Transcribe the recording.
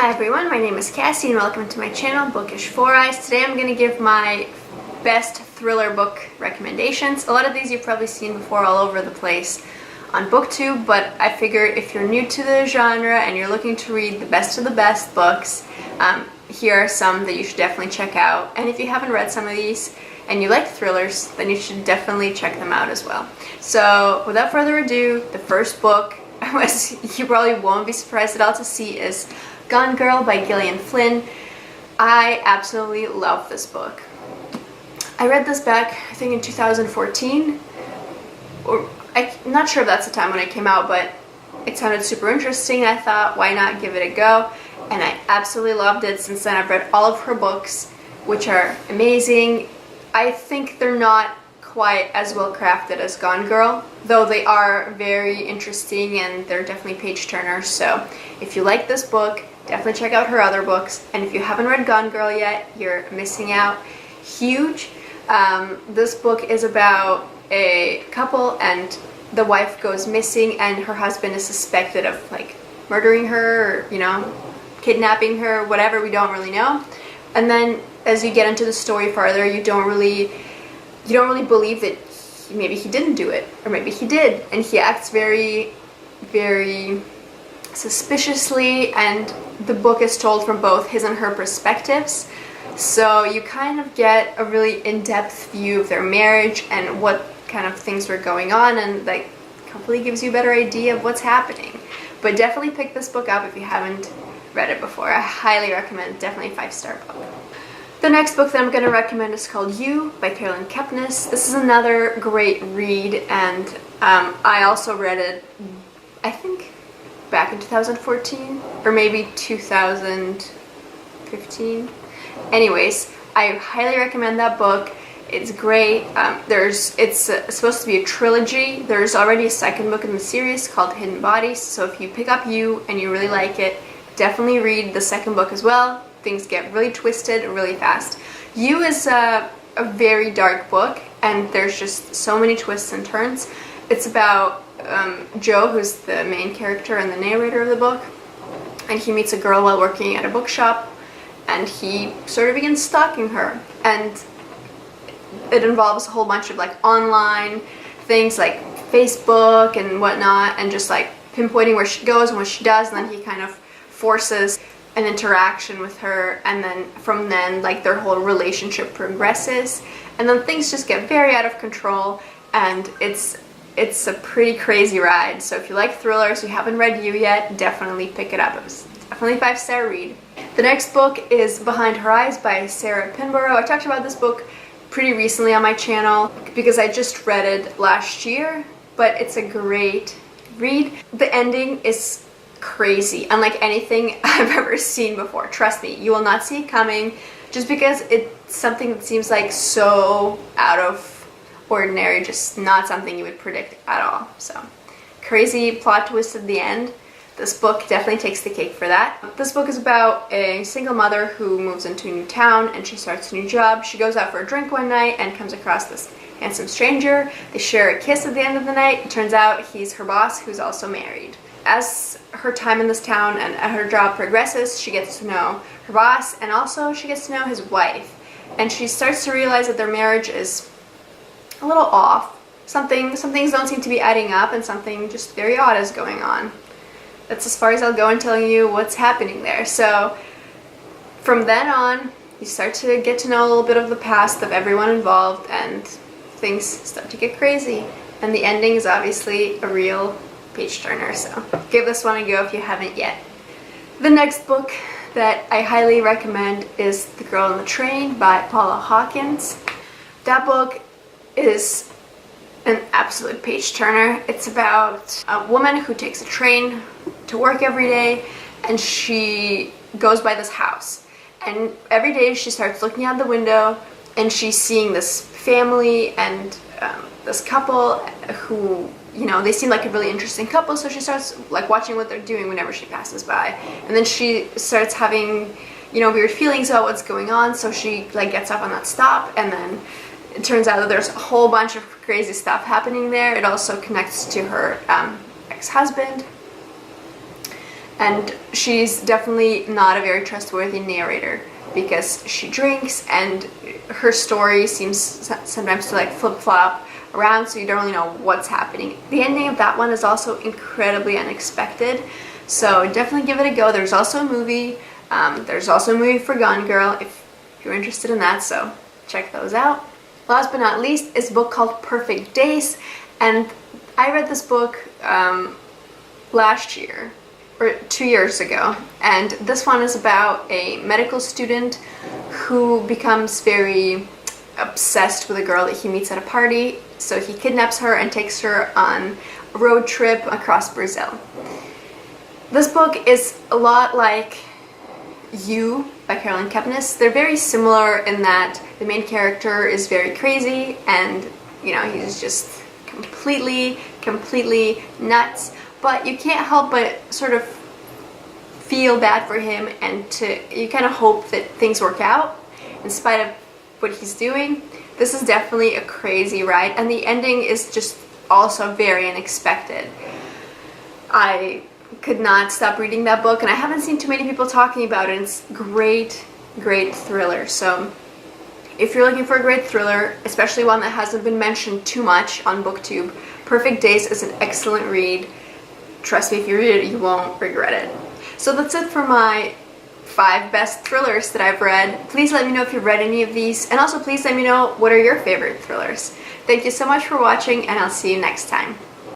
Hi everyone, my name is Cassie and welcome to my channel, Bookish 4 Eyes. Today I'm going to give my best thriller book recommendations. A lot of these you've probably seen before all over the place on BookTube, but I figured if you're new to the genre and you're looking to read the best of the best books, here are some that you should definitely check out. And if you haven't read some of these and you like thrillers, then you should definitely check them out as well. So without further ado, the first book, you probably won't be surprised at all to see, is Gone Girl by Gillian Flynn. I absolutely love this book. I read this back, I think in 2014, or I'm not sure if that's the time when it came out, but it sounded super interesting. I thought, why not give it a go? And I absolutely loved it. Since then I've read all of her books, which are amazing. I think they're not quite as well crafted as Gone Girl, though they are very interesting and they're definitely page turners. So if you like this book, definitely check out her other books. And if you haven't read Gone Girl yet, you're missing out huge. This book is about a couple and the wife goes missing and her husband is suspected of like murdering her or, kidnapping her, whatever, we don't really know. And then as you get into the story farther, you don't really believe that maybe he didn't do it, or maybe he did, and he acts very, very suspiciously, and the book is told from both his and her perspectives, so you kind of get a really in-depth view of their marriage and what kind of things were going on, and that hopefully gives you a better idea of what's happening. But definitely pick this book up if you haven't read it before. I highly recommend. Definitely a 5-star book. The next book that I'm going to recommend is called You by Carolyn Kepnes. This is another great read, and I also read it, I think, back in 2014 or maybe 2015. Anyways, I highly recommend that book. It's great. It's supposed to be a trilogy. There's already a second book in the series called Hidden Bodies, so if you pick up You and you really like it, definitely read the second book as well. Things get really twisted really fast. You is a very dark book, and there's just so many twists and turns. It's about Joe, who's the main character and the narrator of the book, and he meets a girl while working at a bookshop, and he sort of begins stalking her, and it involves a whole bunch of like online things like Facebook and whatnot, and just like pinpointing where she goes and what she does, and then he kind of forces an interaction with her, and then from then like their whole relationship progresses, and then things just get very out of control, and it's a pretty crazy ride. So if you like thrillers, you haven't read You yet, definitely pick it up. It was definitely a 5-star read. The next book is Behind Her Eyes by Sarah Pinborough. I talked about this book pretty recently on my channel because I just read it last year, but it's a great read. The ending is crazy, unlike anything I've ever seen before. Trust me, you will not see it coming, just because it's something that seems like so out of ordinary, just not something you would predict at all. So, crazy plot twist at the end. This book definitely takes the cake for that. This book is about a single mother who moves into a new town and she starts a new job. She goes out for a drink one night and comes across this handsome stranger. They share a kiss at the end of the night. It turns out he's her boss, who's also married. As her time in this town and her job progresses, she gets to know her boss, and also she gets to know his wife. And she starts to realize that their marriage is a little off. Some things don't seem to be adding up, and something just very odd is going on. That's as far as I'll go in telling you what's happening there. So from then on, you start to get to know a little bit of the past of everyone involved, and things start to get crazy. And the ending is obviously a real page turner, so give this one a go if you haven't yet. The next book that I highly recommend is The Girl on the Train by Paula Hawkins. That book is an absolute page turner. It's about a woman who takes a train to work every day, and she goes by this house, and every day she starts looking out the window and she's seeing this family and this couple who, they seem like a really interesting couple, so she starts like watching what they're doing whenever she passes by, and then she starts having weird feelings about what's going on, so she like gets up on that stop, and then it turns out that there's a whole bunch of crazy stuff happening there. It also connects to her ex-husband, And she's definitely not a very trustworthy narrator because she drinks and her story seems sometimes to like flip-flop around, so you don't really know what's happening. The ending of that one is also incredibly unexpected, so definitely give it a go. There's also a movie. There's also a movie for Gone Girl if you're interested in that, so check those out. Last but not least is a book called Perfect Days, and I read this book last year or 2 years ago, and this one is about a medical student who becomes very obsessed with a girl that he meets at a party, so he kidnaps her and takes her on a road trip across Brazil. This book is a lot like You by Caroline Kepnes. They're very similar in that the main character is very crazy and, you know, he's just completely nuts, but you can't help but sort of feel bad for him, and you kind of hope that things work out in spite of what he's doing. This is definitely a crazy ride, and the ending is just also very unexpected. I could not stop reading that book, and I haven't seen too many people talking about it. It's great thriller. So if you're looking for a great thriller, especially one that hasn't been mentioned too much on BookTube, Perfect Days is an excellent read. Trust me, if you read it, you won't regret it. So that's it for my 5 best thrillers that I've read. Please let me know if you've read any of these, and also please let me know what are your favorite thrillers. Thank you so much for watching, and I'll see you next time.